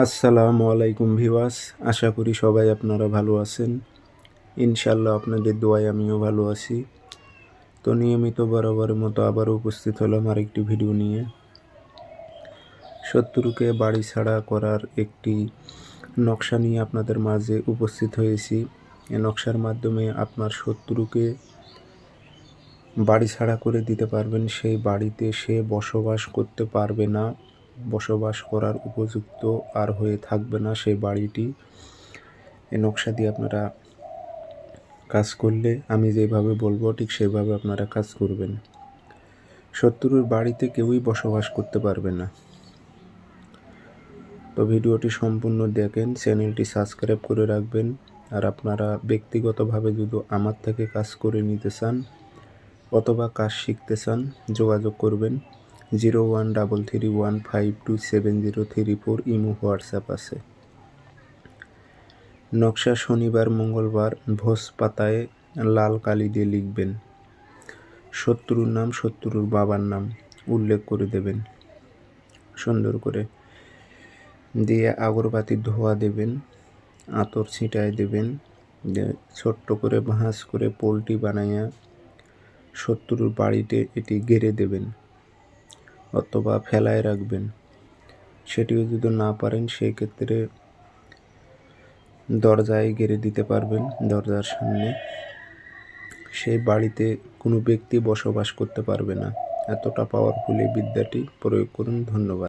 আসসালামু আলাইকুম ভিউয়ার্স, আশা করি সবাই আপনারা ভালো আছেন। ইনশাআল্লাহ আপনাদের দোয়ায় আমিও ভালো আছি। তো নিয়মিত বরাবরের মতো আবারও উপস্থিত হলাম আরেকটি ভিডিও নিয়ে। শত্রুকে বাড়ি ছাড়া করার একটি নকশা নিয়ে আপনাদের মাঝে উপস্থিত হয়েছি। এই নকশার মাধ্যমে আপনার শত্রুকে বাড়ি ছাড়া করে দিতে পারবেন। সেই বাড়িতে সে বসবাস করতে পারবে না, বসবাস করার উপযুক্ত আর হয়ে থাকবে না সেই বাড়িটি। এই নকশা দিয়ে আপনারা কাজ করলে আমি যেভাবে বলবো ঠিক সেভাবে আপনারা কাজ করবেন। শত্রুর বাড়িতে কেউই বসবাস করতে পারবে না। তো ভিডিওটি সম্পূর্ণ দেখেন, চ্যানেলটি সাবস্ক্রাইব করে রাখবেন। আর আপনারা ব্যক্তিগতভাবে যদি আমার থেকে কাজ করে নিতে চান অথবা কাজ শিখতে চান যোগাযোগ করবেন। 0133152703 ইমো হোয়াটসঅ্যাপ আছে। নকশা শনিবার মঙ্গলবার ভোজ পাতায় লাল কালি দিয়ে লিখবেন। শত্রুর নাম, শত্রুর বাবার নাম উল্লেখ করে দেবেন সুন্দর করে, দিয়ে আগরবাতির ধোয়া দেবেন, আতর ছিটায় দেবেন, ছোট্ট করে ভাঁজ করে পোলটি বানাইয়া শত্রুর বাড়িতে এটি গেড়ে দেবেন অথবা ফেলায় রাখবেন। সেটিও যদি না পারেন সেই ক্ষেত্রে দরজায় গেড়ে দিতে পারবেন, দরজার সামনে। সেই বাড়িতে কোনো ব্যক্তি বসবাস করতে পারবে না। এতটা পাওয়ারফুল এই বিদ্যাটি প্রয়োগ করুন। ধন্যবাদ।